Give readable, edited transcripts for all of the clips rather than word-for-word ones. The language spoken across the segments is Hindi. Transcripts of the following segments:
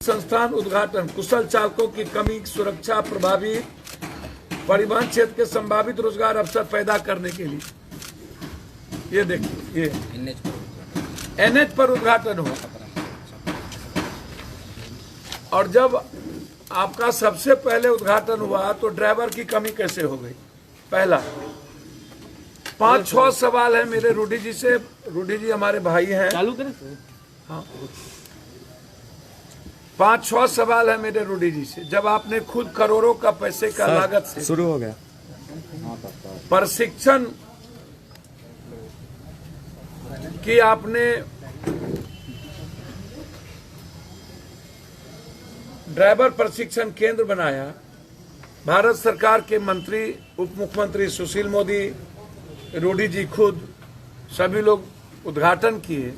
संस्थान उद्घाटन, कुशल चालकों की कमी, सुरक्षा, प्रभावी परिवहन क्षेत्र के संभावित रोजगार अवसर पैदा करने के लिए। ये देखिए, ये एनएच पर उद्घाटन हुआ। और जब आपका सबसे पहले उद्घाटन हुआ तो ड्राइवर की कमी कैसे हो गई? पहला 5-6 सवाल है मेरे रूडी जी से। रूडी जी हमारे भाई हैं। चालू करें? हाँ, 5-6 सवाल है मेरे रूडी जी से। जब आपने खुद करोड़ों का पैसे का लागत से शुरू हो गया प्रशिक्षण की, आपने ड्राइवर प्रशिक्षण केंद्र बनाया, भारत सरकार के मंत्री, उप मुख्यमंत्री सुशील मोदी, रूडी जी खुद, सभी लोग उद्घाटन किए,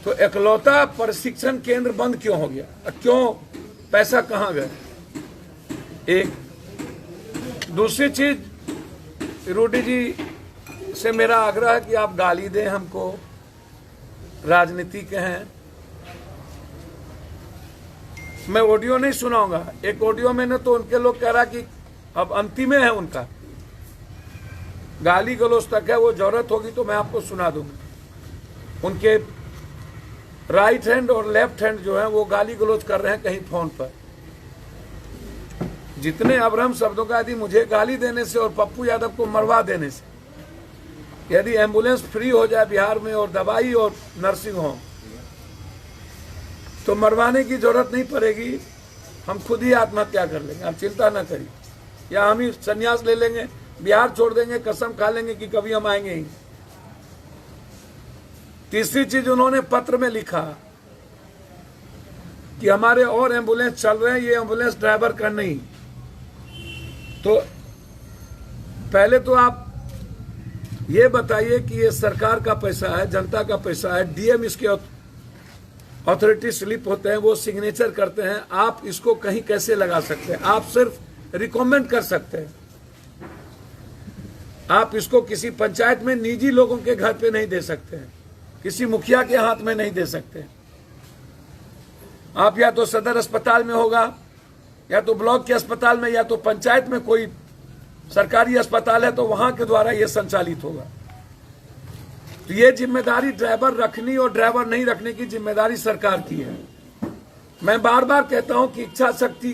तो इकलौता प्रशिक्षण केंद्र बंद क्यों हो गया? क्यों? पैसा कहाँ गया? एक दूसरी चीज, रूडी जी से मेरा आग्रह है कि आप गाली दें हमको, राजनीति के हैं। मैं ऑडियो नहीं सुनाऊंगा। एक ऑडियो में तो उनके लोग कह रहा कि अब अंतिम है उनका, गाली गलौज तक है, वो जरूरत होगी तो मैं आपको सुना दूंगा। उनके राइट हैंड और लेफ्ट हैंड जो है वो गाली गलौज कर रहे हैं कहीं फोन पर। जितने अभ्रम शब्दों का, यदि मुझे गाली देने से और पप्पू यादव को मरवा देने से, यदि एम्बुलेंस फ्री हो जाए बिहार में और दवाई और नर्सिंग होम, तो मरवाने की जरूरत नहीं पड़ेगी। हम खुद ही आत्महत्या कर लेंगे, आप चिंता ना करिए। या हम ही संन्यास ले लेंगे, बिहार छोड़ देंगे, कसम खा लेंगे कि कभी हम आएंगे ही। तीसरी चीज, उन्होंने पत्र में लिखा कि हमारे और एम्बुलेंस चल रहे हैं, ये एम्बुलेंस ड्राइवर का नहीं। तो पहले तो आप ये बताइए कि ये सरकार का पैसा है, जनता का पैसा है, डीएम इसके अथॉरिटी स्लिप होते हैं, वो सिग्नेचर करते हैं। आप इसको कहीं कैसे लगा सकते हैं? आप सिर्फ रिकमेंड कर सकते हैं। आप इसको किसी पंचायत में निजी लोगों के घर पे नहीं दे सकते हैं, किसी मुखिया के हाथ में नहीं दे सकते। आप या तो सदर अस्पताल में होगा, या तो ब्लॉक के अस्पताल में, या तो पंचायत में कोई सरकारी अस्पताल है तो वहां के द्वारा यह संचालित होगा। तो ये जिम्मेदारी ड्राइवर रखनी और ड्राइवर नहीं रखने की जिम्मेदारी सरकार की है। मैं बार बार कहता हूं कि इच्छा शक्ति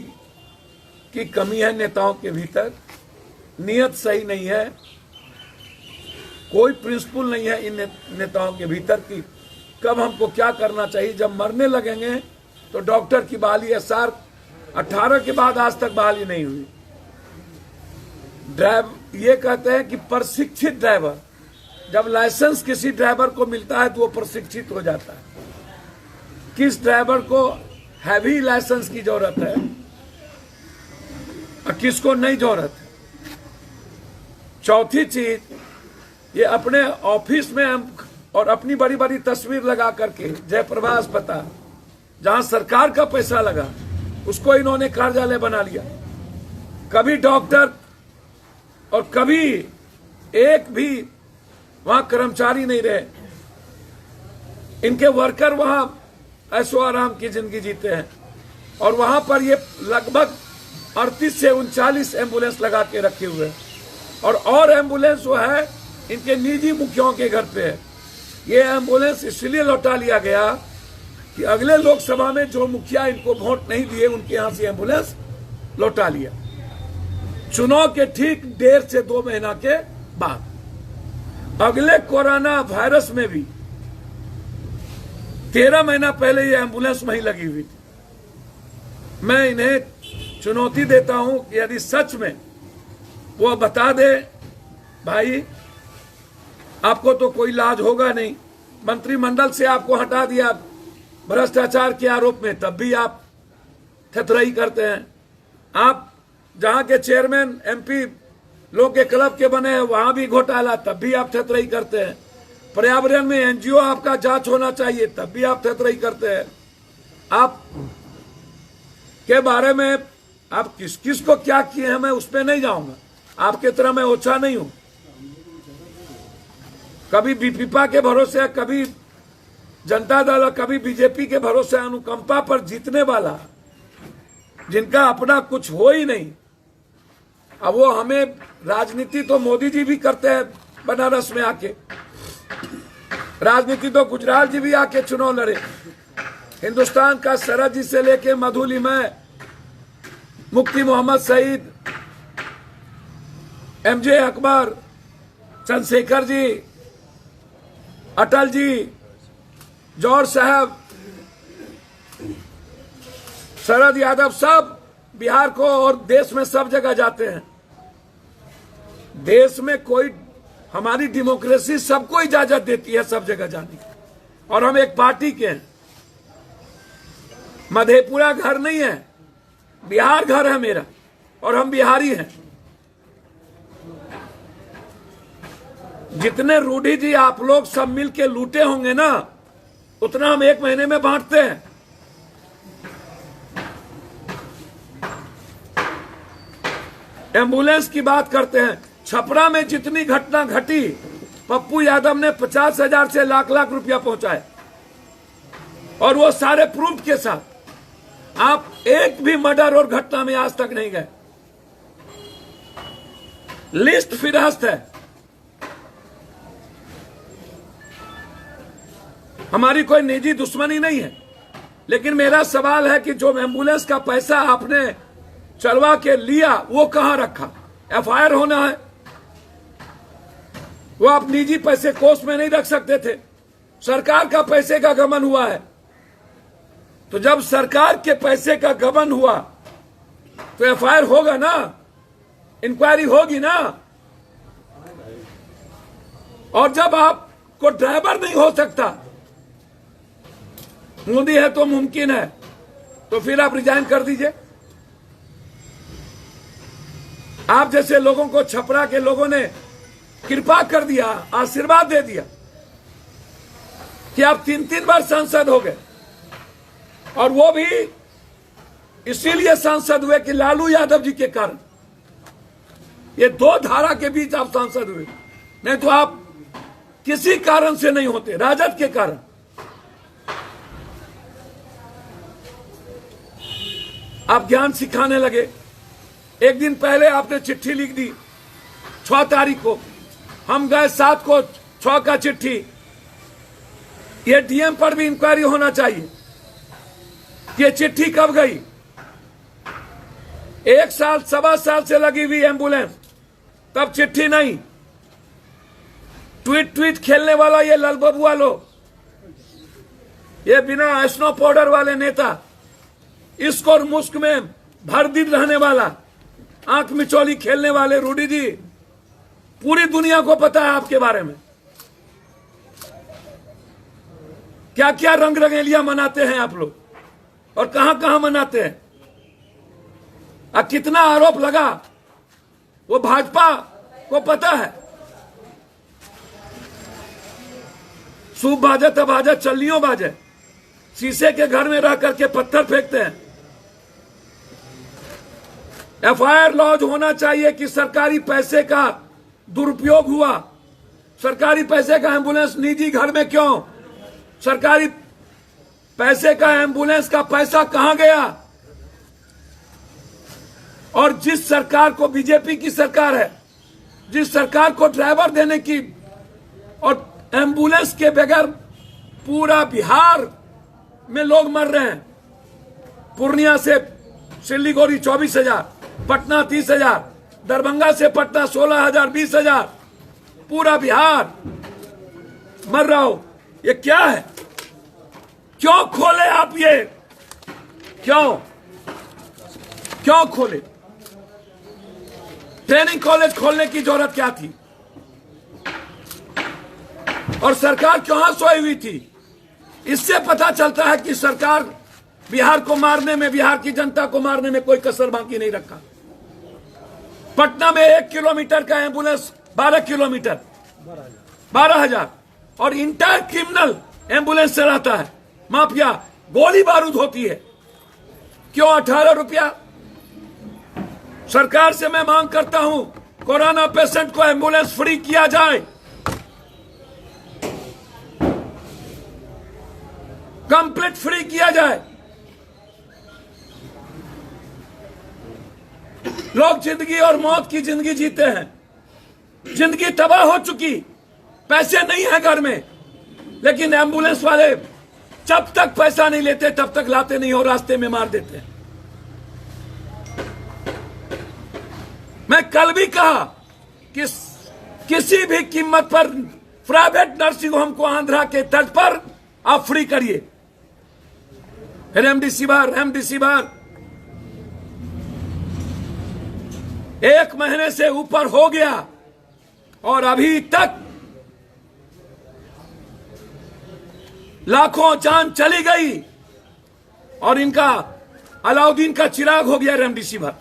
की कमी है नेताओं के भीतर, नियत सही नहीं है, कोई प्रिंसिपल नहीं है इन नेताओं के भीतर कि कब हमको क्या करना चाहिए। जब मरने लगेंगे तो डॉक्टर की बहाली SR 18 के बाद आज तक बहाली नहीं हुई। ये कहते हैं कि प्रशिक्षित ड्राइवर, जब लाइसेंस किसी ड्राइवर को मिलता है तो वो प्रशिक्षित हो जाता है। किस ड्राइवर को हैवी लाइसेंस की जरूरत है और किसको नहीं जरूरत है? चौथी चीज, ये अपने ऑफिस में और अपनी बड़ी बड़ी तस्वीर लगा करके जयप्रभा अस्पताल, जहां सरकार का पैसा लगा, उसको इन्होंने कार्यालय बना लिया। कभी डॉक्टर और कभी एक भी वहां कर्मचारी नहीं रहे। इनके वर्कर वहां ऐशो आराम की जिंदगी जीते हैं, और वहां पर ये लगभग 38 से 39 एम्बुलेंस लगा के रखे हुए हैं। और एम्बुलेंस वो है इनके निजी मुखियाओं के घर पे है। ये एम्बुलेंस इसलिए लौटा लिया गया कि अगले लोकसभा में जो मुखिया इनको वोट नहीं दिए, उनके यहां से एम्बुलेंस लौटा लिया, चुनाव के ठीक 1.5 से 2 महीना के बाद। अगले कोरोना वायरस में भी 13 महीना पहले ये एम्बुलेंस वहीं लगी हुई थी। मैं इन्हें चुनौती देता हूं कि यदि सच में वो बता दे, भाई आपको तो कोई लाज होगा नहीं, मंत्रिमंडल से आपको हटा दिया भ्रष्टाचार के आरोप में, तब भी आप थतरई करते हैं। आप जहां के चेयरमैन MP लोग के क्लब के बने हैं, वहां भी घोटाला, तब भी आप थतरई करते हैं। पर्यावरण में NGO आपका जांच होना चाहिए, तब भी आप थतरई करते हैं। आप के बारे में आप किस किस को क्या किए हैं मैं उस पर नहीं जाऊंगा, आपके तरह मैं ओछा नहीं हूं। कभी बीपीपा के भरोसे, कभी जनता दल और कभी बीजेपी के भरोसे अनुकंपा पर जीतने वाला, जिनका अपना कुछ हो ही नहीं। अब वो हमें राजनीति तो मोदी जी भी करते हैं बनारस में आके, राजनीति तो गुजराल जी भी आके चुनाव लड़े। हिंदुस्तान का सरहद जी से लेके मधुलिमय, मुफ्ती मोहम्मद सईद, एमजे अकबर, चंद्रशेखर जी, अटल जी, जौहर साहब, शरद यादव, सब बिहार को और देश में सब जगह जाते हैं। देश में कोई, हमारी डेमोक्रेसी सबको इजाजत देती है सब जगह जाने की, और हम एक पार्टी के हैं। मधेपुरा घर नहीं है, बिहार घर है मेरा, और हम बिहारी हैं। जितने रूढ़ी जी आप लोग सब मिल के लूटे होंगे ना, उतना हम एक महीने में बांटते हैं। एम्बुलेंस की बात करते हैं, छपरा में जितनी घटना घटी, पप्पू यादव ने 50,000 से लाख लाख रुपया पहुंचाए, और वो सारे प्रूफ के साथ। आप एक भी मर्डर और घटना में आज तक नहीं गए, लिस्ट फिरहस्त है। हमारी कोई निजी दुश्मनी नहीं है, लेकिन मेरा सवाल है कि जो एम्बुलेंस का पैसा आपने चलवा के लिया, वो कहां रखा? एफआईआर होना है। वो आप निजी पैसे कोष में नहीं रख सकते थे, सरकार का पैसे का गबन हुआ है। तो जब सरकार के पैसे का गबन हुआ तो एफआईआर होगा ना, इंक्वायरी होगी ना। और जब आपको ड्राइवर नहीं हो सकता, मोदी है तो मुमकिन है, तो फिर आप रिजाइन कर दीजिए। आप जैसे लोगों को छपरा के लोगों ने कृपा कर दिया, आशीर्वाद दे दिया कि आप 3-3 बार सांसद हो गए, और वो भी इसीलिए सांसद हुए कि लालू यादव जी के कारण। ये दो धारा के बीच आप सांसद हुए, नहीं तो आप किसी कारण से नहीं होते, राजद के कारण। आप ज्ञान सिखाने लगे। एक दिन पहले आपने चिट्ठी लिख दी 6 तारीख को, हम गए 7 को, 6 का चिट्ठी। ये डीएम पर भी इंक्वायरी होना चाहिए, ये चिट्ठी कब गई? 1 साल 1.25 साल से लगी हुई एम्बुलेंस, तब चिट्ठी नहीं। ट्वीट खेलने वाला ये ललबबुआ लोग, ये बिना स्नो पाउडर वाले नेता, इसको और मुश्क में भर दिन रहने वाला, आंख मिचौली खेलने वाले रूडी जी, पूरी दुनिया को पता है आपके बारे में क्या क्या रंग रंगेलियां मनाते हैं आप लोग, और कहां कहां मनाते हैं। अब कितना आरोप लगा वो भाजपा को पता है। सूप बाजे तब बाजे, चल्लियों बाजे, शीशे के घर में रह करके पत्थर फेंकते हैं। एफआईआर लॉन्च होना चाहिए कि सरकारी पैसे का दुरुपयोग हुआ। सरकारी पैसे का एम्बुलेंस निजी घर में क्यों? सरकारी पैसे का एम्बुलेंस का पैसा कहां गया? और जिस सरकार को, बीजेपी की सरकार है, जिस सरकार को ड्राइवर देने की और एम्बुलेंस के बगैर पूरा बिहार में लोग मर रहे हैं। पूर्णिया से सिलीगुड़ी 24,000, पटना 30,000, दरभंगा से पटना 16,000, 20,000, पूरा बिहार मर रहा हो। ये क्या है? क्यों खोले आप ये? क्यों खोले? ट्रेनिंग कॉलेज खोलने की जरूरत क्या थी? और सरकार कहां सोई हुई थी? इससे पता चलता है कि सरकार बिहार को मारने में, बिहार की जनता को मारने में कोई कसर बाकी नहीं रखा। पटना में 1 किलोमीटर का एम्बुलेंस 12 किलोमीटर, 12,000, और इंटायर क्रिमिनल एम्बुलेंस चलाता है, माफिया, गोली बारूद होती है। क्यों 18 रुपया? सरकार से मैं मांग करता हूं, कोरोना पेशेंट को एम्बुलेंस फ्री किया जाए। कंप्लीट फ्री किया जाए। लोग जिंदगी और मौत की जिंदगी जीते हैं, जिंदगी तबाह हो चुकी, पैसे नहीं है घर में, लेकिन एम्बुलेंस वाले जब तक पैसा नहीं लेते तब तक लाते नहीं और रास्ते में मार देते हैं। मैं कल भी कहा कि किसी भी कीमत पर प्राइवेट नर्सिंग होम को आंध्रा के तर्ज पर आप फ्री करिए। रेमडेसिविर 1 महीने से ऊपर हो गया और अभी तक लाखों जान चली गई और इनका अलाउद्दीन का चिराग हो गया रेमडेसिविर।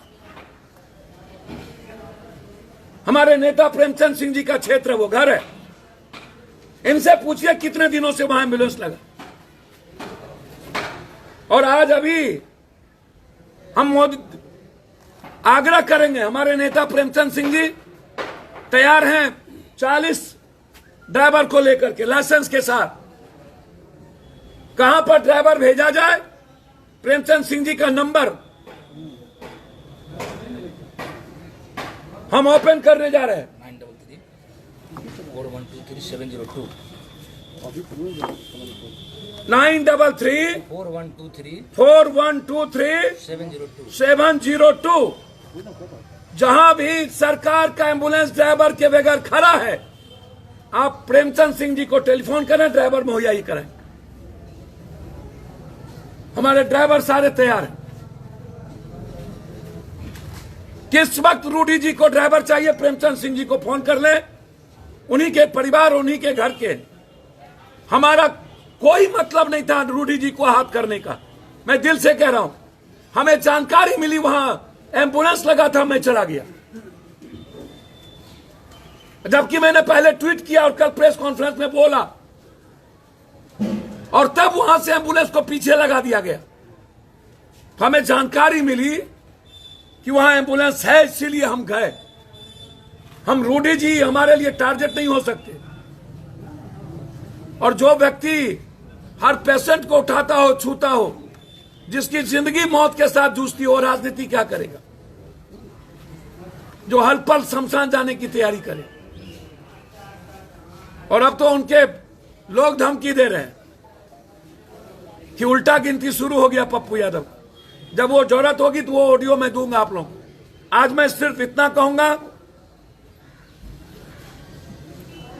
हमारे नेता प्रेमचंद सिंह जी का क्षेत्र वो घर है, इनसे पूछिए कितने दिनों से वहां एम्बुलेंस लगा। और आज अभी हम मोदी आग्रह करेंगे, हमारे नेता प्रेमचंद सिंह जी तैयार हैं 40 ड्राइवर को लेकर के लाइसेंस के साथ। कहां पर ड्राइवर भेजा जाए, प्रेमचंद सिंह जी का नंबर हम ओपन करने जा रहे हैं। 934123 9334123 702। जहां भी सरकार का एम्बुलेंस ड्राइवर के बगैर खड़ा है, आप प्रेमचंद सिंह जी को टेलीफोन करें, ड्राइवर मुहैया ही करें। हमारे ड्राइवर सारे तैयार हैं। किस वक्त रूडी जी को ड्राइवर चाहिए, प्रेमचंद सिंह जी को फोन कर ले, उन्हीं के परिवार, उन्हीं के घर के। हमारा कोई मतलब नहीं था रूडी जी को हाथ करने का, मैं दिल से कह रहा हूं। हमें जानकारी मिली वहां एम्बुलेंस लगा था, मैं चला गया, जबकि मैंने पहले ट्वीट किया और कल प्रेस कॉन्फ्रेंस में बोला, और तब वहां से एम्बुलेंस को पीछे लगा दिया गया। हमें जानकारी मिली कि वहां एम्बुलेंस है, इसीलिए हम गए। हम रूडी जी हमारे लिए टारगेट नहीं हो सकते। और जो व्यक्ति हर पेशेंट को उठाता हो, छूता हो, जिसकी जिंदगी मौत के साथ जूझती हो, राजनीति क्या करेगा? जो हर पल शमशान जाने की तैयारी करे। और अब तो उनके लोग धमकी दे रहे हैं कि उल्टा गिनती शुरू हो गया पप्पू यादव। जब वो जरूरत होगी तो वो ऑडियो मैं दूंगा आप लोगों को। आज मैं सिर्फ इतना कहूंगा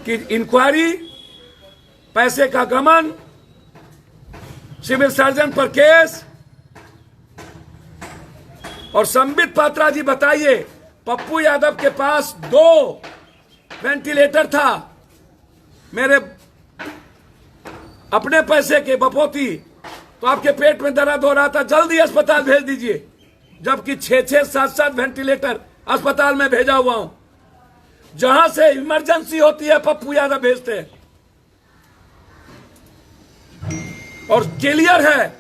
कि इंक्वायरी, पैसे का गमन, सिविल सर्जन पर केस, और संबित पात्रा जी बताइए, पप्पू यादव के पास 2 वेंटिलेटर था, मेरे अपने पैसे के बपोती, तो आपके पेट में दर्द हो रहा था, जल्दी अस्पताल भेज दीजिए, जबकि 6-6, 7-7 वेंटिलेटर अस्पताल में भेजा हुआ हूं। जहां से इमरजेंसी होती है पप्पू यादव भेजते हैं। और क्लियर है,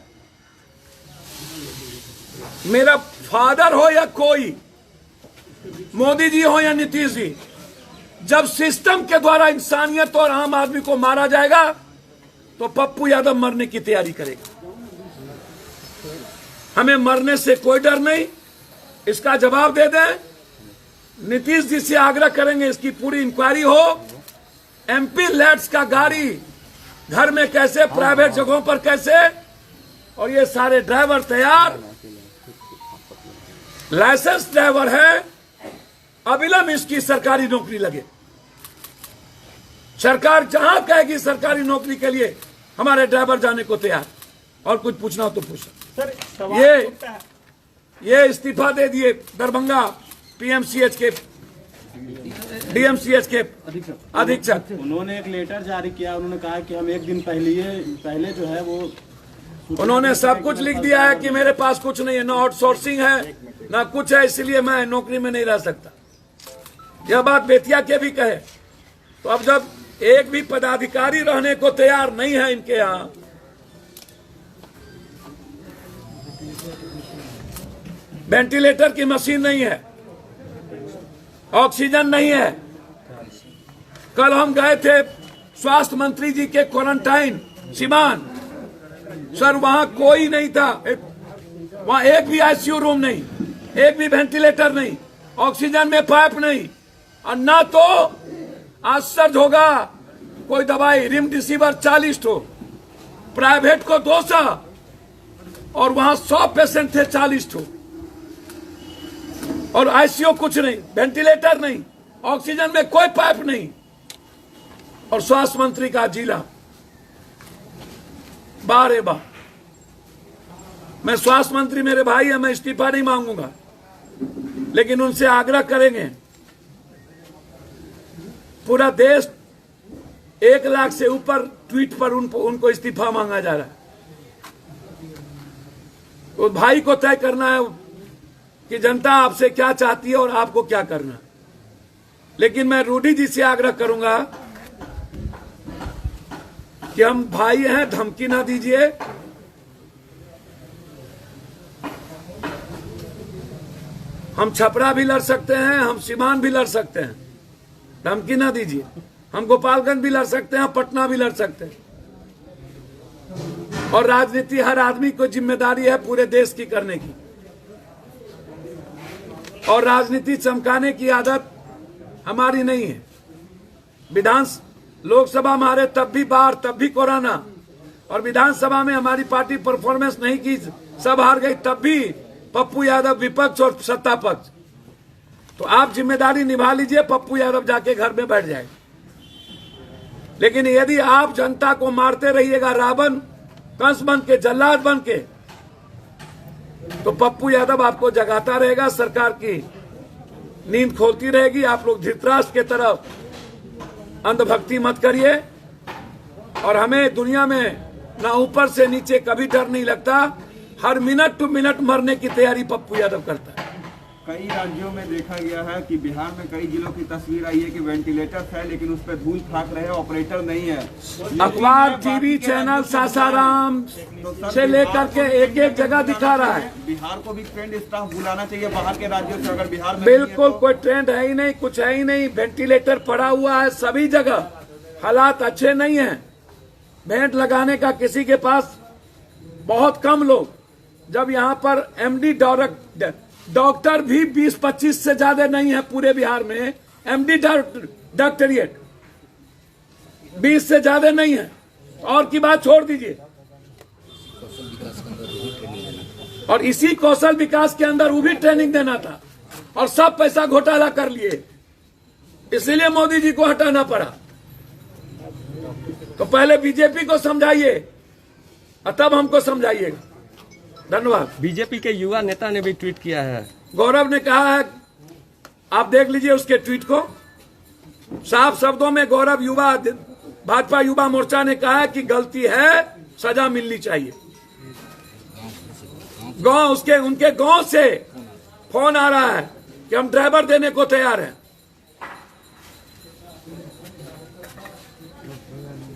मेरा फादर हो या कोई, मोदी जी हो या नीतीश जी, जब सिस्टम के द्वारा इंसानियत और आम आदमी को मारा जाएगा तो पप्पू यादव मरने की तैयारी करेगा। हमें मरने से कोई डर नहीं, इसका जवाब दे दें। नीतीश जी से आग्रह करेंगे इसकी पूरी इंक्वायरी हो। एमपी लैट्स का गाड़ी घर में कैसे, प्राइवेट जगहों पर कैसे, और ये सारे ड्राइवर तैयार, लाइसेंस ड्राइवर है, अविलंब इसकी सरकारी नौकरी लगे। सरकार जहां कहेगी सरकारी नौकरी के लिए हमारे ड्राइवर जाने को तैयार। और कुछ पूछना हो तो पूछो। ये इस्तीफा दे दिए दरभंगा पीएमसीएच के, डीएमसीएच के अधीक्षक। उन्होंने एक लेटर जारी किया, उन्होंने कहा कि हम 1 दिन पहले जो है वो, उन्होंने सब कुछ लिख दिया है कि मेरे पास कुछ नहीं है, ना आउटसोर्सिंग है ना कुछ है, इसलिए मैं नौकरी में नहीं रह सकता। यह बात बेतिया के भी कहे। तो अब जब एक भी पदाधिकारी रहने को तैयार नहीं है इनके यहां, वेंटिलेटर की मशीन नहीं है, ऑक्सीजन नहीं है। कल हम गए थे स्वास्थ्य मंत्री जी के क्वारंटाइन सिवान, सर वहां कोई नहीं था, वहां एक भी आईसीयू रूम नहीं, एक भी वेंटिलेटर नहीं, ऑक्सीजन में पाइप नहीं, और ना तो आश्चर्य होगा कोई दवाई रेमडेसिविर 40 ठो, प्राइवेट को 200, और वहां 100 पेशेंट थे 40 ठो, और आईसीयू कुछ नहीं, वेंटिलेटर नहीं, ऑक्सीजन में कोई पाइप नहीं, और स्वास्थ्य मंत्री का जिला बारे बार। मैं स्वास्थ्य मंत्री मेरे भाई है, मैं इस्तीफा नहीं मांगूंगा, लेकिन उनसे आग्रह करेंगे, पूरा देश 1 लाख से ऊपर ट्वीट पर उनको इस्तीफा मांगा जा रहा है। तो भाई को तय करना है कि जनता आपसे क्या चाहती है और आपको क्या करना है। लेकिन मैं रूडी जी से आग्रह करूंगा कि हम भाई हैं, धमकी ना दीजिए। हम छपरा भी लड़ सकते हैं, हम सीवान भी लड़ सकते हैं, धमकी ना दीजिए। हम गोपालगंज भी लड़ सकते हैं, पटना भी लड़ सकते हैं। और राजनीति हर आदमी को जिम्मेदारी है पूरे देश की करने की, और राजनीति चमकाने की आदत हमारी नहीं है। लोकसभा में हारे तब भी बाढ़, तब भी कोरोना, और विधानसभा में हमारी पार्टी परफॉर्मेंस नहीं की, सब हार गई, तब भी पप्पू यादव विपक्ष और सत्ता पक्ष। तो आप जिम्मेदारी निभा लीजिए, पप्पू यादव जाके घर में बैठ जाए। लेकिन यदि आप जनता को मारते रहिएगा रावण कंस बन के, जल्लाद बन के, तो पप्पू यादव आपको जगाता रहेगा, सरकार की नींद खोलती रहेगी। आप लोग धृतराष्ट्र के तरफ अंधभक्ति मत करिए। और हमें दुनिया में ना ऊपर से नीचे कभी डर नहीं लगता, हर मिनट टू मिनट मरने की तैयारी पप्पू यादव करता है। कई राज्यों में देखा गया है कि बिहार में कई जिलों की तस्वीर आई है कि वेंटिलेटर है लेकिन उस पर धूल फाक रहे, ऑपरेटर नहीं है। अखबार, टीवी चैनल सासाराम से लेकर के एक एक जगह दिखा रहा है। बिहार को भी ट्रेंड स्टाफ बुलाना चाहिए बाहर के राज्यों से, अगर बिहार में बिल्कुल कोई ट्रेंड है ही नहीं, कुछ है ही नहीं। वेंटिलेटर पड़ा हुआ है सभी जगह, हालात अच्छे नहीं है। वेंट लगाने का किसी के पास बहुत कम लोग, जब यहाँ पर एमडी डॉक्टर भी 20-25 से ज्यादा नहीं है पूरे बिहार में। एमडी डॉक्टरेट 20 से ज्यादा नहीं है, और की बात छोड़ दीजिए। और इसी कौशल विकास के अंदर वो भी ट्रेनिंग देना था, और सब पैसा घोटाला कर लिए, इसलिए मोदी जी को हटाना पड़ा। तो पहले बीजेपी को समझाइए और तब हमको समझाइएगा। धन्यवाद। बीजेपी के युवा नेता ने भी ट्वीट किया है, गौरव ने कहा है, आप देख लीजिए उसके ट्वीट को, साफ शब्दों में गौरव भाजपा युवा मोर्चा ने कहा है कि गलती है, सजा मिलनी चाहिए। उनके गांव से फोन आ रहा है कि हम ड्राइवर देने को तैयार हैं।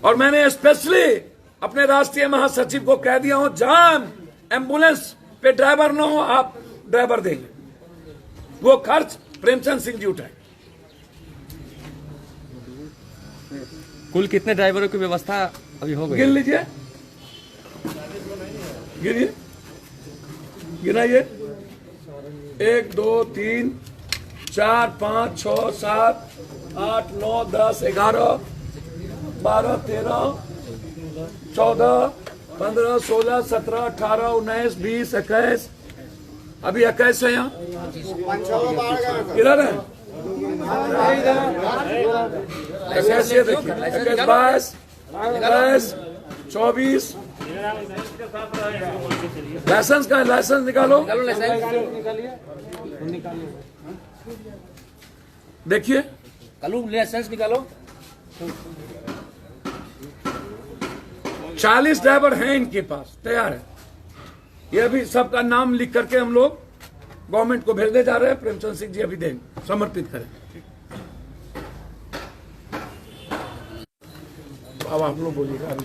और मैंने स्पेशली अपने राष्ट्रीय महासचिव को कह दिया हूं, जहां एम्बुलेंस पे ड्राइवर न हो, आप ड्राइवर देंगे, वो खर्च प्रेमचंद सिंह जी उठाए। कुल कितने ड्राइवरों की व्यवस्था अभी हो गई? गिन लीजिए, गिनिए, गिनाइए। 1 2 3 4 5 6 7 8 9 10 11 12 13 14 15 16 17 18 19 20 21, अभी 21 है यहाँ, किधर है? 21 ये देखिए, 21 22 23 24। लाइसेंस का लाइसेंस निकालो, देखिए लाइसेंस निकालो। 40 ड्राइवर हैं इनके पास, तैयार है। ये भी सबका नाम लिख करके हम लोग गवर्नमेंट को भेजने जा रहे हैं। प्रेमचंद सिंह जी अभी देंगे, समर्पित करें। अब आप लोग बोलिएगा।